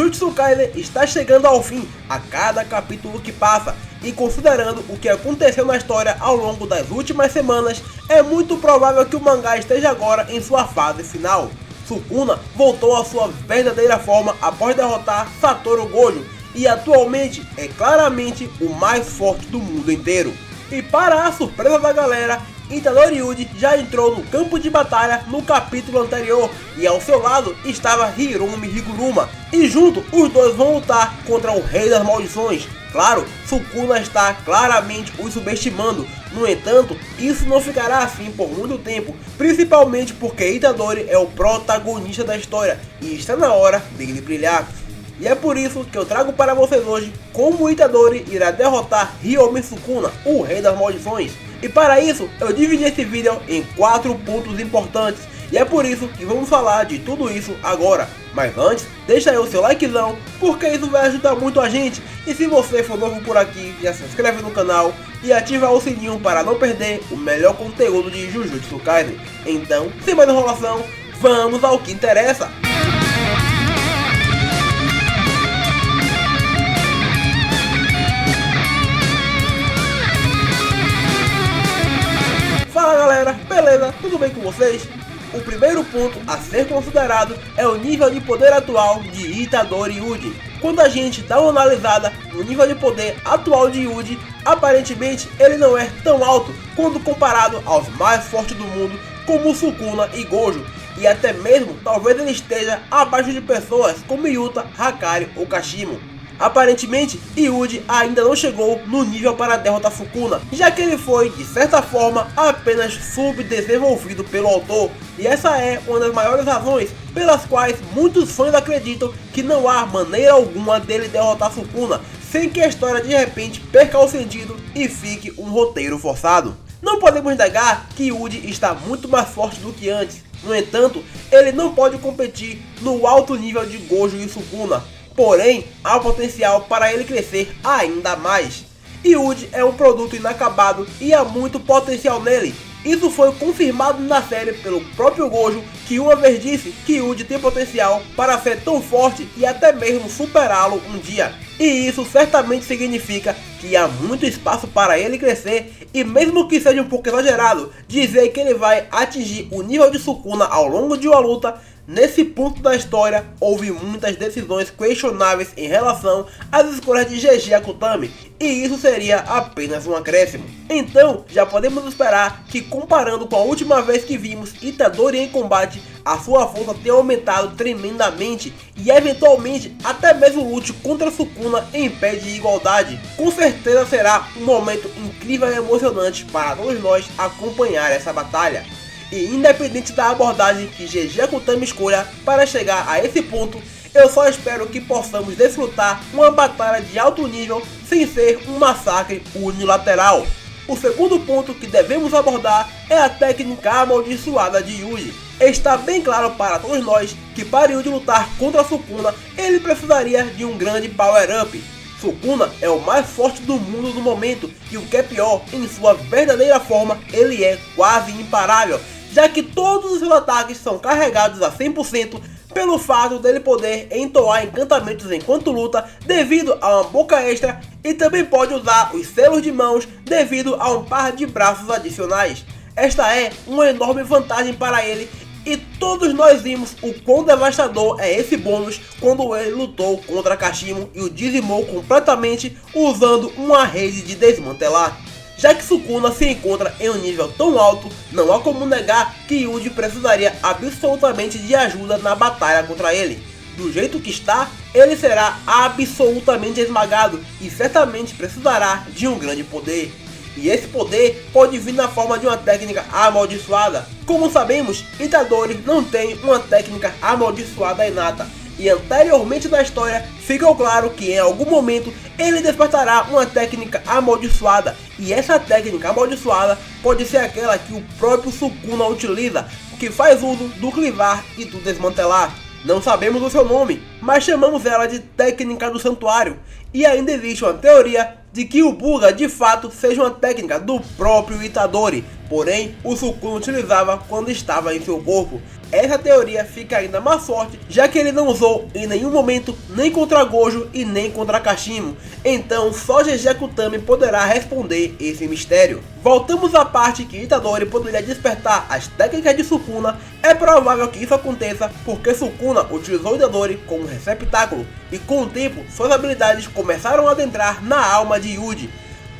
Jujutsu Kaisen está chegando ao fim a cada capítulo que passa, e considerando o que aconteceu na história ao longo das últimas semanas, é muito provável que o mangá esteja agora em sua fase final. Sukuna voltou à sua verdadeira forma após derrotar Satoru Gojo, e atualmente é claramente o mais forte do mundo inteiro. E para a surpresa da galera, Itadori Yuji já entrou no campo de batalha no capítulo anterior, e ao seu lado estava Hiromi Higuruma, e junto os dois vão lutar contra o Rei das Maldições. Claro, Sukuna está claramente os subestimando, no entanto, isso não ficará assim por muito tempo, principalmente porque Itadori é o protagonista da história e está na hora dele brilhar. E é por isso que eu trago para vocês hoje como Itadori irá derrotar Ryomi Sukuna, o Rei das Maldições. E para isso, eu dividi esse vídeo em 4 pontos importantes, e é por isso que vamos falar de tudo isso agora. Mas antes, deixa aí o seu likezão, porque isso vai ajudar muito a gente. E se você for novo por aqui, já se inscreve no canal e ativa o sininho para não perder o melhor conteúdo de Jujutsu Kaisen. Então, sem mais enrolação, vamos ao que interessa. Fala galera, beleza? Tudo bem com vocês? O primeiro ponto a ser considerado é o nível de poder atual de Itadori Yuji. Quando a gente dá uma analisada no nível de poder atual de Yuji, aparentemente ele não é tão alto quando comparado aos mais fortes do mundo como Sukuna e Gojo, e até mesmo talvez ele esteja abaixo de pessoas como Yuta, Hakari ou Kashimo. Aparentemente, Yuji ainda não chegou no nível para derrotar Sukuna, já que ele foi, de certa forma, apenas subdesenvolvido pelo autor, e essa é uma das maiores razões pelas quais muitos fãs acreditam que não há maneira alguma dele derrotar Sukuna, sem que a história de repente perca o sentido e fique um roteiro forçado. Não podemos negar que Yuji está muito mais forte do que antes, no entanto, ele não pode competir no alto nível de Gojo e Sukuna. Porém, há potencial para ele crescer ainda mais. Yuji é um produto inacabado e há muito potencial nele. Isso foi confirmado na série pelo próprio Gojo, que uma vez disse que Yuji tem potencial para ser tão forte e até mesmo superá-lo um dia. E isso certamente significa que há muito espaço para ele crescer, e mesmo que seja um pouco exagerado dizer que ele vai atingir o nível de Sukuna ao longo de uma luta, nesse ponto da história houve muitas decisões questionáveis em relação às escolhas de GG Akutami, e isso seria apenas um acréscimo. Então já podemos esperar que, comparando com a última vez que vimos Itadori em combate, a sua força tenha aumentado tremendamente e eventualmente até mesmo lute contra Sukuna em pé de igualdade. Com certeza será um momento incrível e emocionante para todos nós acompanhar essa batalha. E independente da abordagem que GG Akutami escolha para chegar a esse ponto, eu só espero que possamos desfrutar uma batalha de alto nível sem ser um massacre unilateral. O segundo ponto que devemos abordar é a técnica amaldiçoada de Yuji. Está bem claro para todos nós que para Yuji lutar contra Sukuna, ele precisaria de um grande power-up. Sukuna é o mais forte do mundo no momento, e o que é pior, em sua verdadeira forma, ele é quase imparável, já que todos os seus ataques são carregados a 100% pelo fato dele poder entoar encantamentos enquanto luta devido a uma boca extra, e também pode usar os selos de mãos devido a um par de braços adicionais. Esta é uma enorme vantagem para ele, e todos nós vimos o quão devastador é esse bônus quando ele lutou contra Kashimo e o dizimou completamente usando uma rede de desmantelar. Já que Sukuna se encontra em um nível tão alto, não há como negar que Yuji precisaria absolutamente de ajuda na batalha contra ele. Do jeito que está, ele será absolutamente esmagado e certamente precisará de um grande poder. E esse poder pode vir na forma de uma técnica amaldiçoada. Como sabemos, Itadori não tem uma técnica amaldiçoada inata, e anteriormente na história ficou claro que em algum momento ele despertará uma técnica amaldiçoada, e essa técnica amaldiçoada pode ser aquela que o próprio Sukuna utiliza, que faz uso do clivar e do desmantelar. Não sabemos o seu nome, mas chamamos ela de técnica do santuário, e ainda existe uma teoria de que o Buga de fato seja uma técnica do próprio Itadori, porém o Sukuna utilizava quando estava em seu corpo. Essa teoria fica ainda mais forte, já que ele não usou em nenhum momento nem contra Gojo e nem contra Kashimo, então só GG Akutami poderá responder esse mistério. Voltamos à parte que Itadori poderia despertar as técnicas de Sukuna. É provável que isso aconteça porque Sukuna utilizou Itadori como receptáculo, e com o tempo suas habilidades começaram a adentrar na alma de Yuji.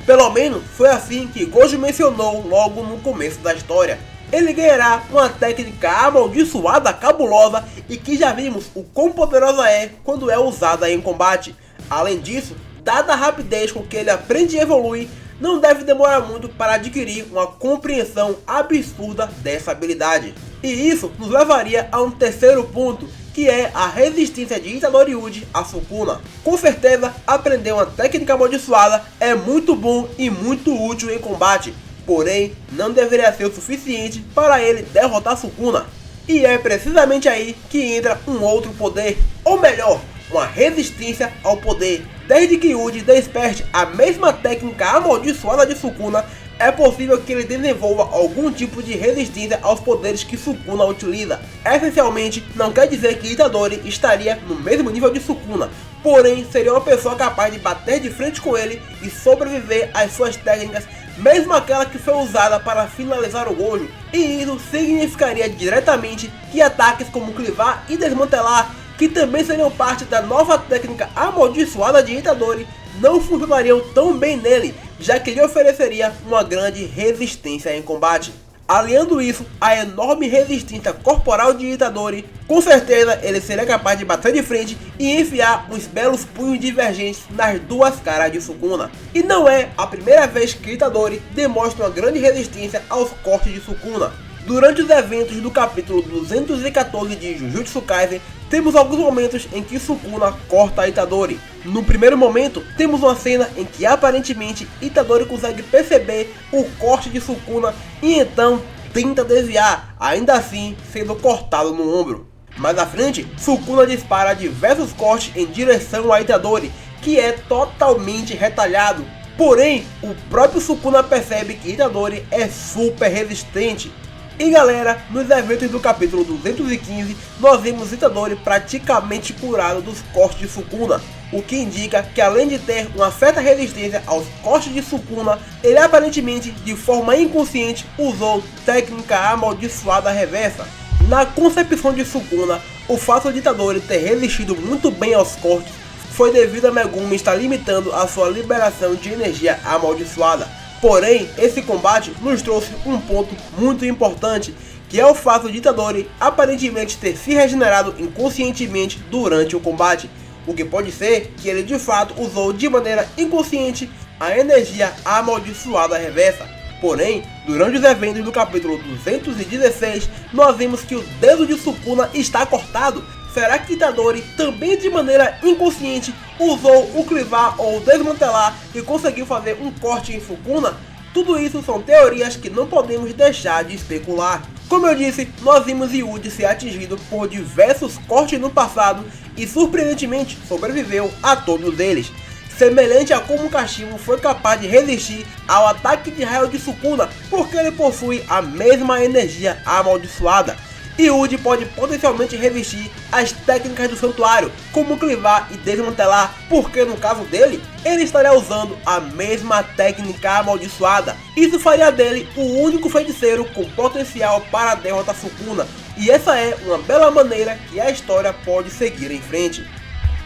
Pelo menos foi assim que Gojo mencionou logo no começo da história. Ele ganhará uma técnica amaldiçoada cabulosa e que já vimos o quão poderosa é quando é usada em combate. Além disso, dada a rapidez com que ele aprende e evolui, não deve demorar muito para adquirir uma compreensão absurda dessa habilidade. E isso nos levaria a um terceiro ponto, que é a resistência de Itadori Yuji a Sukuna. Com certeza, aprender uma técnica amaldiçoada é muito bom e muito útil em combate. Porém, não deveria ser o suficiente para ele derrotar Sukuna. E é precisamente aí que entra um outro poder, ou melhor, uma resistência ao poder. Desde que Yuji desperte a mesma técnica amaldiçoada de Sukuna, é possível que ele desenvolva algum tipo de resistência aos poderes que Sukuna utiliza. Essencialmente, não quer dizer que Itadori estaria no mesmo nível de Sukuna, porém seria uma pessoa capaz de bater de frente com ele e sobreviver às suas técnicas, mesmo aquela que foi usada para finalizar o Gojo, e isso significaria diretamente que ataques como clivar e desmantelar, que também seriam parte da nova técnica amaldiçoada de Itadori, não funcionariam tão bem nele, já que lhe ofereceria uma grande resistência em combate. Aliando isso à enorme resistência corporal de Itadori, com certeza ele seria capaz de bater de frente e enfiar uns belos punhos divergentes nas duas caras de Sukuna. E não é a primeira vez que Itadori demonstra uma grande resistência aos cortes de Sukuna. Durante os eventos do capítulo 214 de Jujutsu Kaisen, temos alguns momentos em que Sukuna corta Itadori. No primeiro momento, temos uma cena em que aparentemente Itadori consegue perceber o corte de Sukuna e então tenta desviar, ainda assim sendo cortado no ombro. Mais à frente, Sukuna dispara diversos cortes em direção a Itadori, que é totalmente retalhado. Porém, o próprio Sukuna percebe que Itadori é super resistente. E galera, nos eventos do capítulo 215, nós vimos Itadori praticamente curado dos cortes de Sukuna, o que indica que além de ter uma certa resistência aos cortes de Sukuna, ele aparentemente, de forma inconsciente, usou técnica amaldiçoada reversa. Na concepção de Sukuna, o fato de Itadori ter resistido muito bem aos cortes foi devido a Megumi estar limitando a sua liberação de energia amaldiçoada. Porém, esse combate nos trouxe um ponto muito importante, que é o fato de Itadori aparentemente ter se regenerado inconscientemente durante o combate, o que pode ser que ele de fato usou de maneira inconsciente a energia amaldiçoada reversa. Porém, durante os eventos do capítulo 216, nós vimos que o dedo de Sukuna está cortado. Será que Itadori também de maneira inconsciente usou o clivar ou desmantelar e conseguiu fazer um corte em Sukuna? Tudo isso são teorias que não podemos deixar de especular. Como eu disse, nós vimos Yuji ser atingido por diversos cortes no passado e surpreendentemente sobreviveu a todos eles. Semelhante a como Kashimo foi capaz de resistir ao ataque de raio de Sukuna, porque ele possui a mesma energia amaldiçoada. Yuji pode potencialmente resistir às técnicas do santuário, como clivar e desmantelar, porque no caso dele, ele estaria usando a mesma técnica amaldiçoada. Isso faria dele o único feiticeiro com potencial para derrotar Sukuna, e essa é uma bela maneira que a história pode seguir em frente.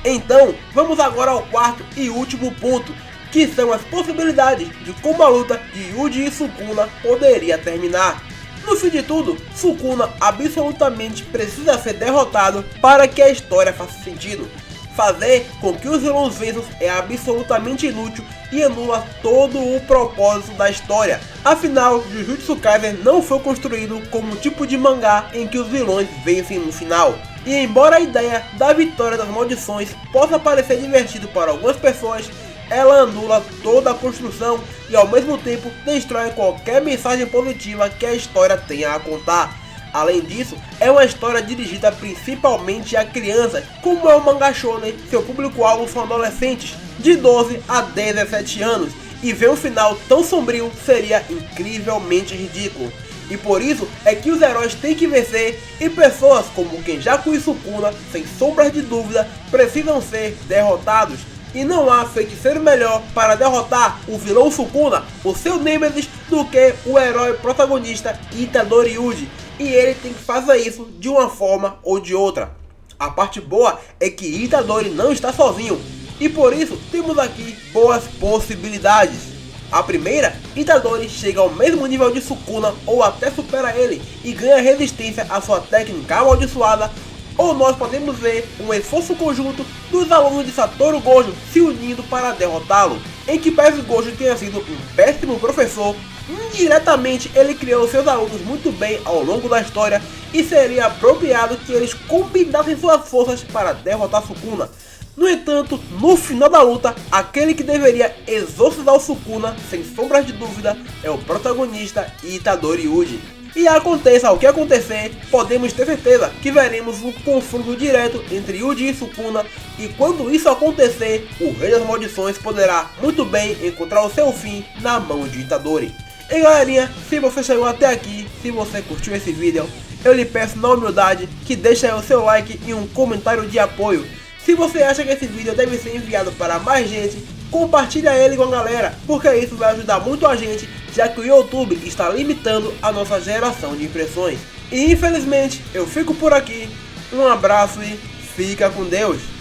Então, vamos agora ao quarto e último ponto, que são as possibilidades de como a luta de Yuji e Sukuna poderia terminar. No fim de tudo, Sukuna absolutamente precisa ser derrotado para que a história faça sentido. Fazer com que os vilões vençam é absolutamente inútil e anula todo o propósito da história. Afinal, Jujutsu Kaisen não foi construído como um tipo de mangá em que os vilões vencem no final. E embora a ideia da vitória das maldições possa parecer divertido para algumas pessoas, ela anula toda a construção e ao mesmo tempo destrói qualquer mensagem positiva que a história tenha a contar. Além disso, é uma história dirigida principalmente a crianças, como é o mangá shonen, seu público-alvo são adolescentes de 12 a 17 anos, e ver um final tão sombrio seria incrivelmente ridículo. E por isso é que os heróis têm que vencer e pessoas como Kenjaku e Sukuna, sem sombras de dúvida, precisam ser derrotados. E não há feiticeiro melhor para derrotar o vilão Sukuna, o seu nêmesis, do que o herói protagonista Itadori Yuji. E ele tem que fazer isso de uma forma ou de outra. A parte boa é que Itadori não está sozinho, e por isso temos aqui boas possibilidades. A primeira, Itadori chega ao mesmo nível de Sukuna ou até supera ele e ganha resistência à sua técnica amaldiçoada, ou nós podemos ver um esforço conjunto dos alunos de Satoru Gojo se unindo para derrotá-lo. Em que pese Gojo tenha sido um péssimo professor, indiretamente ele criou seus alunos muito bem ao longo da história e seria apropriado que eles combinassem suas forças para derrotar Sukuna. No entanto, no final da luta, aquele que deveria exorcizar o Sukuna, sem sombras de dúvida, é o protagonista Itadori Yuji. E aconteça o que acontecer, podemos ter certeza que veremos um confronto direto entre Yuji e Sukuna, e quando isso acontecer, o Rei das Maldições poderá muito bem encontrar o seu fim na mão de Itadori. E galerinha, se você chegou até aqui, se você curtiu esse vídeo, eu lhe peço na humildade que deixe aí o seu like e um comentário de apoio. Se você acha que esse vídeo deve ser enviado para mais gente, compartilha ele com a galera, porque isso vai ajudar muito a gente, já que o YouTube está limitando a nossa geração de impressões. E infelizmente, eu fico por aqui, um abraço e fica com Deus!